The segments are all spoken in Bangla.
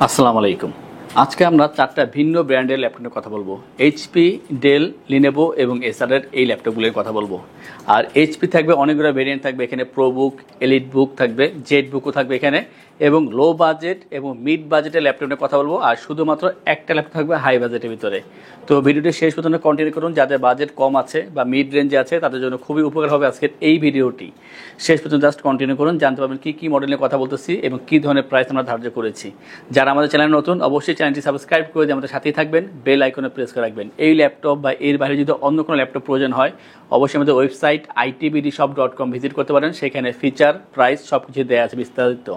আসসালামু আলাইকুম। আজকে আমরা চারটা ভিন্ন ব্র্যান্ডের ল্যাপটপের কথা বলবো। এইচপি, ডেল, লিনোভো এবং এসারের এই ল্যাপটপগুলোর কথা বলবো। আর এইচপি থাকবে অনেকগুলো ভেরিয়েন্ট থাকবে এখানে, প্রো বুক, এলিট বুক থাকবে, জেড বুকও থাকবে এখানে, এবং লো বাজেট এবং মিড বাজেটের ল্যাপটপের কথা বলবো। আর শুধুমাত্র একটা ল্যাপটপ থাকবে হাই বাজেটের ভিতরে। তো ভিডিওটি শেষ পর্যন্ত কন্টিনিউ করুন, যাদের বাজেট কম আছে বা মিড রেঞ্জে আছে তাদের জন্য খুবই উপকার হবে আজকের এই ভিডিওটি। শেষ পর্যন্ত জাস্ট কন্টিনিউ করুন, জানতে পারবেন কী কী মডেলের কথা বলতেছি এবং কী ধরনের প্রাইস আমরা ধার্য করেছি। যারা আমাদের চ্যানেল নতুন অবশ্যই চ্যানেলটি সাবস্ক্রাইব করে দিয়ে আমাদের সাথেই থাকবেন, বেল আইকনে প্রেস করে রাখবেন। এই ল্যাপটপ বা এর বাইরে যদি অন্য কোনো ল্যাপটপ প্রয়োজন হয় অবশ্যই আমাদের ওয়েবসাইট itbdshop.com ভিজিট করতে পারেন। সেখানে ফিচার, প্রাইস সব কিছু দেওয়া আছে বিস্তারিত।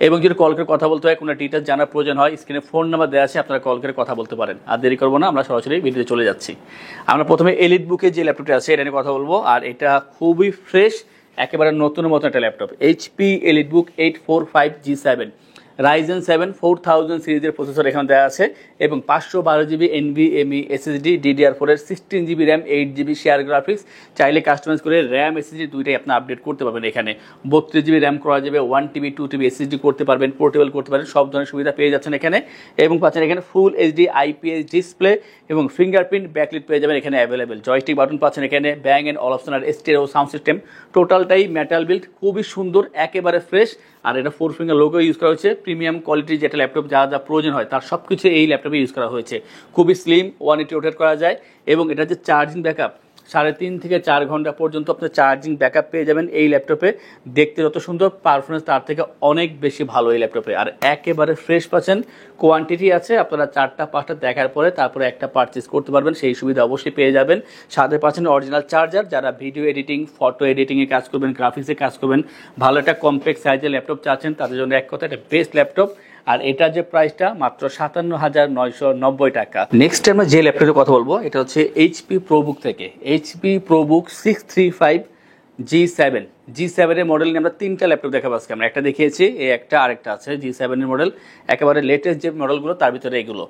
এবং যদি কল করে কথা বলতে হয়, কোনো ডিটেলস জানার প্রয়োজন হয়, স্ক্রিনে ফোন নাম্বার দেওয়া আছে, আপনারা কল করে কথা বলতে পারেন। আর দেরি করবো না, আমরা সরাসরি ভিডিওতে চলে যাচ্ছি। আমরা প্রথমে এলিট বুকে যে ল্যাপটপটি আছে এটা নিয়ে কথা বলবো। আর এটা খুবই ফ্রেশ, একেবারে নতুন মতো একটা ল্যাপটপ। এইচপি এলিট বুক 845G7 রাইজেন 7 4000 সিরিজের প্রসেসর এখানে দেওয়া আছে এবং 512GB NVMe SSD, DDR4 এর 16GB RAM, 8GB share graphics. চাইলে কাস্টমাইজ করে র্যাম SSD দুইটাই আপনি আপডেট করতে পারবেন। এখানে 32GB র্যাম করা যাবে, 1TB 2TB SSD করতে পারবেন, পোর্টেবল করতে পারেন, সব ধরনের সুবিধা পেয়ে যাচ্ছেন এখানে। এবং পাচ্ছেন এখানে ফুল HD IPS ডিসপ্লে এবং ফিঙ্গারপ্রিন্ট ব্যাকলিট পেয়ে যাবেন এখানে অ্যাভেলেবেল। জয়স্টিক বাটন পাচ্ছেন এখানে, ব্যাং অ্যান্ড অলপশন আর স্টেরিও সাউন্ড সিস্টেম। টোটালটাই মেটাল বিল্ড, খুবই সুন্দর, একেবারে ফ্রেশ। আর এটা 4 ফিঙ্গার লোগো ইউজ করা হয়েছে। প্রিমিয়াম কোয়ালিটির যেটা ল্যাপটপ যা যা প্রয়োজন হয় তার সব কিছু এই ল্যাপটপে ইউজ করা হয়েছে। খুবই স্লিম, 180 রোটেট করা যায় এবং এটা যে চার্জিং ব্যাকআপ 3.5 থেকে 4 ঘন্টা পর্যন্ত আপনার চার্জিং ব্যাকআপ পেয়ে যাবেন এই ল্যাপটপে। দেখতে যত সুন্দর, পারফরমেন্স তার থেকে অনেক বেশি ভালো এই ল্যাপটপে। আর একেবারে ফ্রেশ পাচ্ছেন, কোয়ান্টিটি আছে, আপনারা 4টা-5টা দেখার পরে তারপরে একটা পারচেস করতে পারবেন, সেই সুবিধা অবশ্যই পেয়ে যাবেন। সাথে পাচ্ছেন অরিজিনাল চার্জার। যারা ভিডিও এডিটিং, ফটো এডিটিংয়ে কাজ করবেন, গ্রাফিক্সে কাজ করবেন, ভালো একটা কম্প্যাক্ট সাইজের ল্যাপটপ চাচ্ছেন, তাদের জন্য এক কথা একটা বেস্ট ল্যাপটপ। আর এটার যে প্রাইসটা মাত্র 57,990 টাকা। নেক্সট আমরা যে ল্যাপটপের কথা বলবো এটা হচ্ছে এইচপি প্রোবুক থেকে। এইচপি প্রোবুক 635G7 এর মডেল নিয়ে আমরা তিনটা ল্যাপটপ দেখাবো আজকে। আমরা একটা দেখিয়েছি, এই একটা আরেকটা আছে G7 এর মডেল, একেবারে লেটেস্ট যে মডেলগুলো তার ভিতরে এগুলো।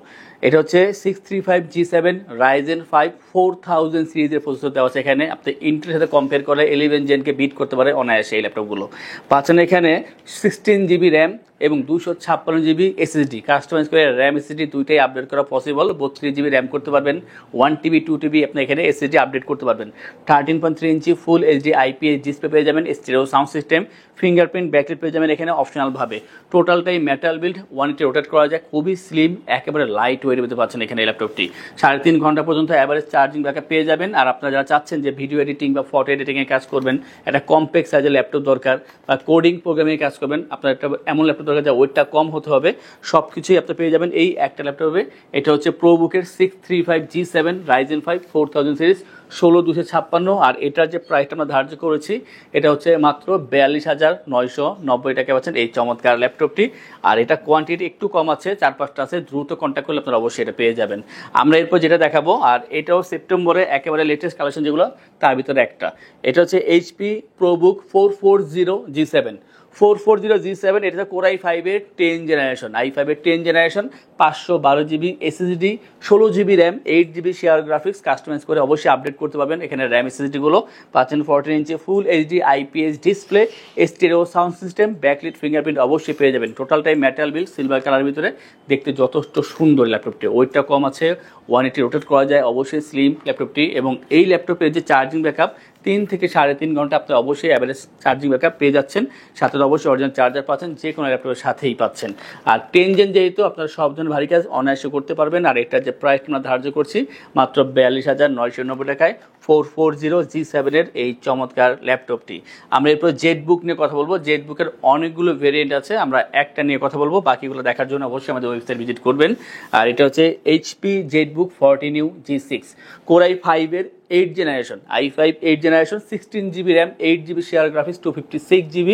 এটা হচ্ছে 635G7 রাইজেন 5 4000 সিরিজের প্রসেসর দেওয়া আছে এখানে। আপনি ইন্টেলের সাথে কম্পেয়ার করে 11 জেনকে বিট করতে পারে অনায়াসে এই ল্যাপটপগুলো। পাচ্ছেন এখানে 16GB র্যাম এবং 256GB SSD। কাস্টমাইজ করে র্যাম SSD দুইটাই আপডেট করা পসিবল। 32GB র্যাম করতে পারবেন, 1TB 2TB আপনি এখানে SSD আপডেট করতে পারবেন। 13.3 ইঞ্চি ফুল HD IPS ডিসপ্লে পেয়ে যাবেন, stereo sound system, fingerprint backlit পেয়ে যাবেন এখানে অপশনালভাবে। টোটালটাই মেটাল বিল্ড, 180 রোটেট করা যায়, খুবই স্লিম, একেবারে লাইট ওয়েট পেতে পাচ্ছেন এখানে এই ল্যাপটপটি। 3.5 ঘন্টা পর্যন্ত অ্যাভারেজ চার্জিং ব্যাকআপ পেয়ে যাবেন। আর আপনারা যারা চাচ্ছেন যে ভিডিও এডিটিং বা ফটো এডিটিংয়ে কাজ করবেন, একটা কম্প্যাক্ট সাইজের ল্যাপটপ দরকার, বা কোডিং প্রোগ্রামিংয়ে কাজ করবেন, আপনার একটা এমন ল্যাপটপ দরকার যা ওয়েটটা কম হতে হবে, সব কিছুই আপনি পেয়ে যাবেন এই একটা ল্যাপটপে। এটা হচ্ছে প্রোবুকের 635G7 রাইজেন 5 4000 সিরিজ, 16,256। আর এটার যে প্রাইসটা আমরা ধার্য করেছি এটা হচ্ছে মাত্র 42,990 টাকা পাচ্ছেন এই চমৎকার ল্যাপটপটি। আর এটা কোয়ান্টিটি একটু কম আছে, 4-5টা আছে, দ্রুত কন্ট্যাক্ট করলে আপনারা অবশ্যই এটা পেয়ে যাবেন। আমরা এরপর যেটা দেখাবো, আর এটাও সেপ্টেম্বরে একেবারে লেটেস্ট কালেকশন যেগুলো তার ভিতরে একটা। এটা হচ্ছে এইচপি প্রোবুক 440G7 এটা কোর i5 এর 10 জেনারেশন, i5 এর 10 generation, 512GB SSD, 16GB RAM, 8GB share graphics. Customize করে অবশ্যই আপডেট করতে পারবেন এখানে র্যাম SSD গুলো। পাচ্ছেন 14 ইঞ্চি ফুল HD IPS display, stereo sound system, backlit, fingerprint অবশ্যই পেয়ে যাবেন। টোটালটাই মেটাল বিল্ড, সিলভার কালারের ভিতরে, দেখতে যথেষ্ট সুন্দর ল্যাপটপটি। ওয়েটটা কম আছে, 180 রোটেট করা যায়, অবশ্যই স্লিম ল্যাপটপটি। এবং এই ল্যাপটপের যে চার্জিং ব্যাকআপ 3 থেকে 3.5 ঘন্টা আপনি অবশ্যই অ্যাভারেজ চার্জিং ব্যাকআপ পেয়ে যাচ্ছেন। সাথে অবশ্যই অরিজিনাল চার্জার পাচ্ছেন, যে কোনো ল্যাপটপের সাথেই পাচ্ছেন। আর 10 জেন যেহেতু আপনারা সব ধরনের ভারী কাজ অনায়াসে করতে পারবেন। আর এটার যে প্রাইস আমরা ধার্য করছি মাত্র 42,990 টাকায় 440G7 এর এই চমৎকার ল্যাপটপটি। আমরা এরপর জেড বুক নিয়ে কথা বলবো। জেড বুকের অনেকগুলো ভেরিয়েন্ট আছে, আমরা একটা নিয়ে কথা বলবো, বাকিগুলো দেখার জন্য অবশ্যই আমাদের ওয়েবসাইট ভিজিট করবেন। আর এটা হচ্ছে HP Z book 14U-G6 core i5 এর 8 generation, i5 8 generation, 16GB RAM, 8GB share graphics, 256GB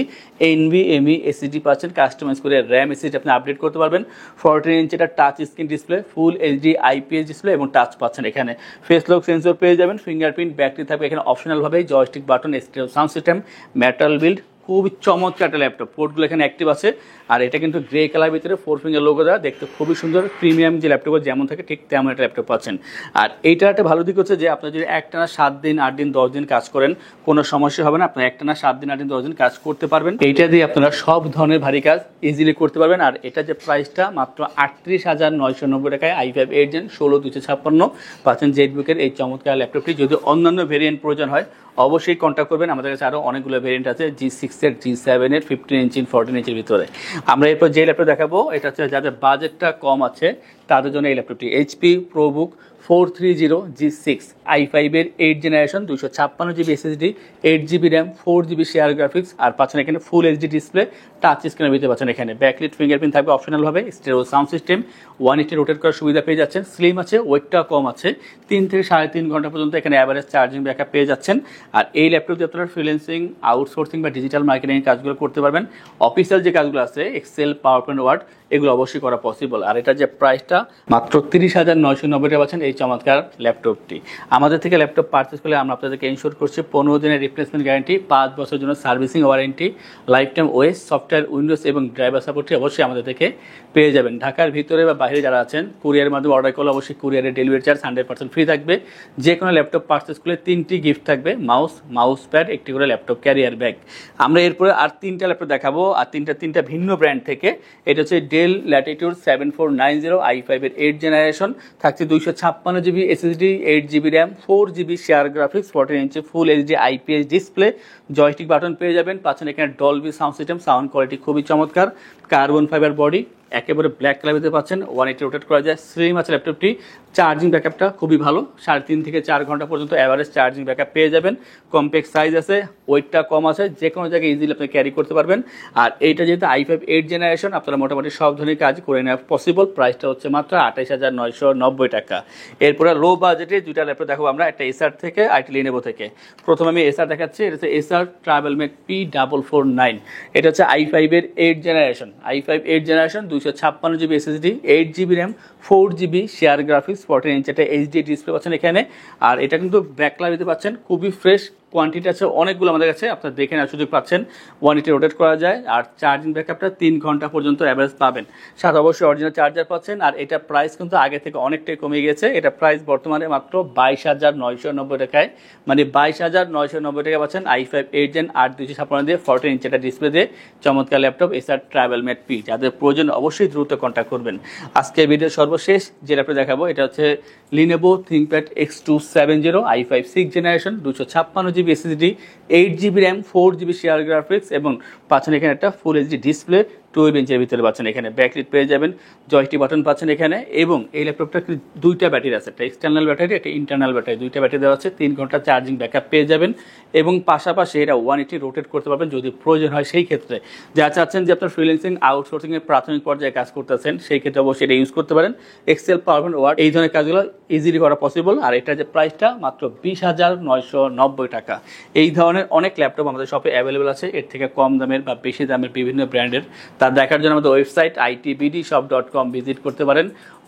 NVMe SSD পাচ্ছেন। কাস্টমাইজ করে র্যাম SSD আপনি আপডেট করতে পারবেন। 14 ইঞ্চি এটা টাচ স্ক্রিন ডিসপ্লে, ফুল HD IPS ডিসপ্লে এবং টাচ পাচ্ছেন এখানে। ফেস লক সেন্সর পেয়ে যাবেন, ফিঙ্গারপ্রিন্ট ব্যাকলিট থাকবে এখানে অপশনালভাবে, joystick button, stereo sound system, metal build, খুবই চমৎকার একটা ল্যাপটপ, পোর্টগুলো এখানে অ্যাক্টিভ আছে। আর এটা কিন্তু গ্রে কালার ভিতরে 4 ফিঙ্গার লোগো দেওয়া, দেখতে খুবই সুন্দর। প্রিমিয়াম যে ল্যাপটপ যেমন থাকে ঠিক তেমন একটা ল্যাপটপ পাচ্ছেন। আর এইটার একটা ভালো দিক হচ্ছে যে আপনার যদি একটানা 7 দিন 8 দিন 10 দিন কাজ করেন কোনো সমস্যা হবে না, আপনার একটানা 7 দিন 8 দিন 10 দিন কাজ করতে পারবেন। এইটা দিয়ে আপনারা সব ধরনের ভারী কাজ ইজিলি করতে পারবেন। আর এটা যে প্রাইসটা মাত্র 38,990 টাকায় i5 8 Gen 16256 পাচ্ছেন জেটবুকের এই চমৎকার ল্যাপটপটি। যদি অন্যান্য ভেরিয়েন্ট প্রয়োজন হয় অবশ্যই কন্ট্যাক্ট করবেন, আমাদের কাছে আরও অনেকগুলো ভেরিয়েন্ট আছে G6 এর, G7 এর, 15 ইঞ্চি 14 ইঞ্চির ভিতরে। আমরা এরপর যে ল্যাপটপ দেখাবো এটা হচ্ছে যাদের বাজেটটা কম আছে তাদের জন্য এই ল্যাপটপটি HP ProBook 430 G6 i5 এর 8 generation, 256 GB SSD, 8 GB RAM, 4 GB share graphics. আর পাচ্ছেন এখানে ফুল HD ডিসপ্লে, টাচ স্ক্রিনের ভিতরে পাচ্ছেন এখানে ব্যাকলিট ফিঙ্গারপ্রিন্ট থাকবে অপশনালভাবে, স্টেরিও সাউন্ড সিস্টেম, 180 রোটেট করার সুবিধা পেয়ে যাচ্ছেন, স্লিম আছে, ওয়েটটা কম আছে, 3 থেকে 3.5 ঘন্টা পর্যন্ত এখানে অ্যাভারেজ চার্জিং ব্যাকআপ পেয়ে যাচ্ছেন। আর এই ল্যাপটপ দিয়ে আপনারা ফ্রিল্যান্সিং, আউটসোর্সিং বা ডিজিটাল মার্কেটিং কাজগুলো করতে পারবেন। অফিসিয়াল যে কাজগুলো আছে এক্সেল, পাওয়ার পয়েন্ট, ওয়ার্ড, এগুলো অবশ্যই করা পসিবল। আর এটার যে প্রাইসটা মাত্র 30,990 টাকা পাচ্ছেন এই চমৎকার ল্যাপটপটি। আমাদের থেকে ল্যাপটপ পারচেস করলে আমরা আপনাদেরকে ইনশোর করছি 15 দিনের রিপ্লেসমেন্ট গ্যারান্টি, 5 বছরের জন্য servicing warranty, life time OS, software, Windows এবং ড্রাইভার সাপোর্টটি অবশ্যই আমাদের থেকে পেয়ে যাবেন। ঢাকার ভিতরে বা বাইরে যারা আছেন কুরিয়ারের মাধ্যমে অর্ডার করলে অবশ্যই কুরিয়ারের ডেলিভারি চার্জ 100% ফ্রি থাকবে। যে কোনো ল্যাপটপ পারচেস করলে 3টি গিফট থাকবে, মাউস প্যাড, একটি করে ল্যাপটপ ক্যারিয়ার ব্যাগ। আমরা এরপরে আর 3টা ল্যাপটপ দেখাবো, আর তিনটা ভিন্ন ব্র্যান্ড থেকে। এটা হচ্ছে ডেল ল্যাটিটিউড 7490 i5 এর 8 জেনারেশন, থাকছে 256 GB SSD, 8 GB RAM, 4 GB share graphics, 14 ইঞ্চি ফুল HD IPS display, joystick button পেয়ে যাবেন। পাচ্ছেন এখানে Dolby sound system, sound quality খুবই চমৎকার, কার্বন ফাইবার বডি, একেবারে ব্ল্যাক কালার ভিতরে পাচ্ছেন, 180 রোটেট করা যায়, স্লিম আছে ল্যাপটপটি। চার্জিং ব্যাকআপটা খুবই ভালো, 3.5 থেকে 4 ঘন্টা পর্যন্ত অ্যাভারেজ চার্জিং ব্যাকআপ পেয়ে যাবেন। কম্প্যাক্ট সাইজ আছে, ওয়েটটা কম আছে, যে কোনো জায়গায় ইজিলি আপনি ক্যারি করতে পারবেন। আর এইটা যেহেতু i5 8 জেনারেশন আপনারা মোটামুটি সব ধরনের কাজ করে নেওয়া পসিবল। প্রাইসটা হচ্ছে মাত্র 28,990 টাকা। এরপরে লো বাজেটে দুইটা ল্যাপটপ দেখাবো আমরা, একটা এসার থেকে আর একটা লিনোভো থেকে। প্রথমে আমি এসার দেখাচ্ছি, এটা হচ্ছে এসার ট্রাভেলমেট P449। এটা হচ্ছে i5 এর 8 generation, i5 8 generation, 256 GB SSD, 8 GB RAM, 4 GB share graphics, 14 ইঞ্চি একটা HD ডিসপ্লে পাচ্ছেন এখানে। আর এটা কিন্তু ব্যাক লাইটে পাচ্ছেন, খুবই ফ্রেশ, কোয়ান্টিটি আছে অনেকগুলো আমাদের কাছে, আপনারা দেখে নেওয়ার সুযোগ পাচ্ছেন। 180 রোটেট করা যায়, আর চার্জিং ব্যাকআপটা 3 ঘন্টা পর্যন্ত অ্যাভারেজ পাবেন। সাথে অবশ্যই অরিজিনাল চার্জার পাচ্ছেন। আর এটা প্রাইস কিন্তু আগে থেকে অনেকটাই কমে গিয়েছে, এটা প্রাইস বর্তমানে মাত্র 22,990 টাকায়, মানে 22,990 টাকা পাচ্ছেন i5 8 Gen 8 দিয়ে 14 ইঞ্চি একটা ডিসপ্লে দিয়ে চমৎকার ল্যাপটপ এসার ট্রাভেলমেট P। যাদের প্রয়োজন অবশ্যই দ্রুত কন্ট্যাক্ট করবেন। আজকের ভিডিও সর্বশেষ যে ল্যাপটপ দেখাবো এটা হচ্ছে Lenovo ThinkPad X270 i5 6 generation, 256 GB SSD, 8 GB RAM, 4 GB share graphics এবং পাচ্ছেন এখানে একটা ফুল HD ডিসপ্লে, 12 ইঞ্চের ভিতরে পাচ্ছেন এখানে ব্যাকলিট পেয়ে যাবেন, জয়স্টিক বাটন পাচ্ছেন এখানে। এবং এই ল্যাপটপটা দুইটা ব্যাটারি আছে, একটা এক্সটার্নাল ব্যাটারি, একটা ইন্টারনাল ব্যাটারি, দুইটা ব্যাটারি দেওয়া আছে, 3 ঘন্টা চার্জিং ব্যাকআপ পেয়ে যাবেন। এবং পাশাপাশি এটা 180 রোটেট করতে পারবেন যদি প্রয়োজন হয়। সেই ক্ষেত্রে যা চাচ্ছেন যে আপনার ফ্রিল্যান্সিং, আউটসোর্সিং এর প্রাথমিক পর্যায়ে কাজ করতেছেন সেই ক্ষেত্রে অবশ্যই এটা ইউজ করতে পারেন। এক্সেল, পাওয়ার পয়েন্ট, ওয়ার্ড, এই ধরনের কাজগুলো ইজিলি করা পসিবল। আর এটা যে প্রাইসটা মাত্র 20,990 টাকা। এই ধরনের অনেক ল্যাপটপ আমাদের শপে অ্যাভেলেবল আছে, এর থেকে কম দামের বা বেশি দামের বিভিন্ন ব্র্যান্ডের। তা দেখার জন্য আমাদের ওয়েবসাইট itbdshop.com ভিজিট করতে পারেন,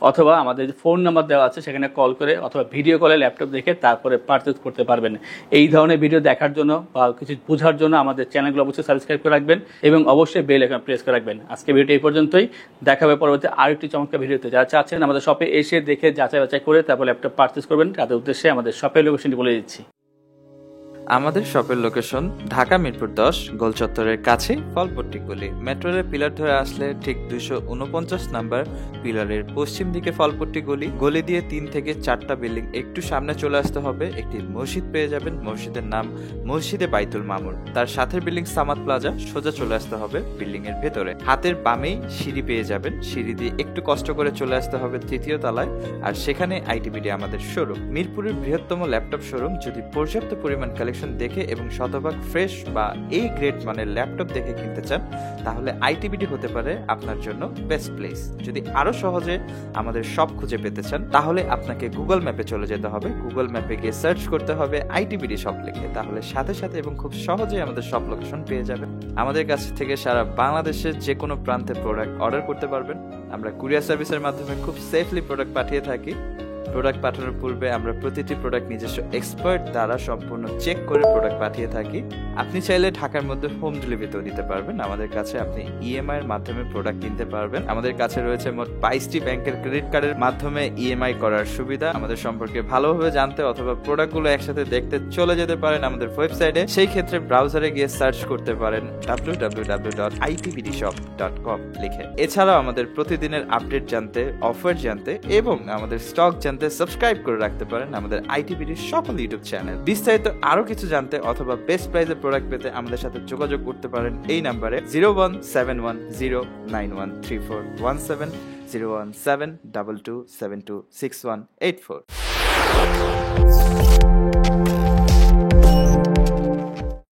অথবা আমাদের ফোন নাম্বার দেওয়া আছে সেখানে কল করে অথবা ভিডিও কলে ল্যাপটপ দেখে তারপরে পারচেজ করতে পারবেন। এই ধরনের ভিডিও দেখার জন্য বা কিছু বোঝার জন্য আমাদের চ্যানেলগুলো অবশ্যই সাবস্ক্রাইব করে রাখবেন এবং অবশ্যই বেল আইকন প্রেস করে রাখবেন। আজকে ভিডিওটি এই পর্যন্তই, দেখা হবে পরবর্তী আরেকটি চমৎকার ভিডিওতে। যারা চাচ্ছেন আমাদের শপে এসে দেখে যাচাই বাছাই করে তারপর ল্যাপটপ পারচেজ করবেন, তাদের উদ্দেশ্যে আমাদের শপের লোকেশনটি বলে দিচ্ছি। আমাদের শপের লোকেশন ঢাকা মিরপুর 10 গোল চত্বরের কাছে ফলপট্টি গলি। মেট্রো রেল পিলার ধরে আসলে ঠিক 249 নাম্বার পিলারের পশ্চিম দিকে ফলপট্টি গলি। গলি দিয়ে 3 থেকে 4টা বিল্ডিং একটু সামনে চলে আসতে হবে, একটি মসজিদ পেয়ে যাবেন, মসজিদের নাম মসজিদে বাইতুল মামুর। তার সাথের বিল্ডিং সামাদ প্লাজা, সোজা চলে আসতে হবে বিল্ডিং এর ভেতরে। হাতের বামেই সিঁড়ি পেয়ে যাবেন, সিঁড়ি দিয়ে একটু কষ্ট করে চলে আসতে হবে 3য় তলায়, আর সেখানে আইটিবিডি আমাদের শোরুম। মিরপুরের বৃহত্তম ল্যাপটপ শোরুম। যদি পর্যাপ্ত পরিমাণ কালেকশন দেখে এবং শতভাগ ফ্রেশ বা এই গ্রেড মানের ল্যাপটপ দেখে কিনতে চান তাহলে আইটিবিডি হতে পারে আপনার জন্য বেস্ট প্লেস। যদি আরো সহজে আমাদের শপ খুঁজে পেতে চান তাহলে আপনাকে গুগল ম্যাপে চলে যেতে হবে। গুগল ম্যাপে গিয়ে সার্চ করতে হবে আইটিবিডি শপ লিখে, তাহলে সাথে সাথে এবং খুব সহজে আমাদের শপ লোকেশন পেয়ে যাবেন। আমাদের কাছ থেকে সারা বাংলাদেশের যে কোনো প্রান্তে প্রোডাক্ট অর্ডার করতে পারবেন। আমরা কুরিয়ার সার্ভিসের মাধ্যমে খুব সেফলি প্রোডাক্ট পাঠিয়ে থাকি। প্রোডাক্ট পাঠানোর পূর্বে আমরা প্রতিটি প্রোডাক্ট নিজস্ব এক্সপার্ট দ্বারা সম্পূর্ণ চেক করে প্রোডাক্ট পাঠিয়ে থাকি। আপনি চাইলে ঢাকার মধ্যে হোম ডেলিভারিতেও নিতে পারবেন। আমাদের কাছে আপনি ইএমআই এর মাধ্যমে প্রোডাক্ট কিনতে পারবেন। আমাদের কাছে রয়েছে মোট 22টি ব্যাংকের ক্রেডিট কার্ডের মাধ্যমে ইএমআই করার সুবিধা। আমাদের সম্পর্কে ভালোভাবে জানতে অথবা প্রোডাক্টগুলো একসাথে দেখতে চলে যেতে পারেন আমাদের ওয়েবসাইটে। সেই ক্ষেত্রে ব্রাউজারে গিয়ে সার্চ করতে পারেন www.itbdshop.com লিখে। এছাড়াও আমাদের প্রতিদিনের আপডেট জানতে, অফার জানতে এবং আমাদের স্টক জানতে সাবস্ক্রাইব করে রাখতে পারেন আমাদের আইটিবিডির সকল ইউটিউব চ্যানেল। বিস্তারিত আরো কিছু জানতে অথবা বেস্ট প্রাইসে প্রোডাক্ট পেতে আমাদের সাথে যোগাযোগ করতে পারেন এই নাম্বারে 01710913417 01722726184।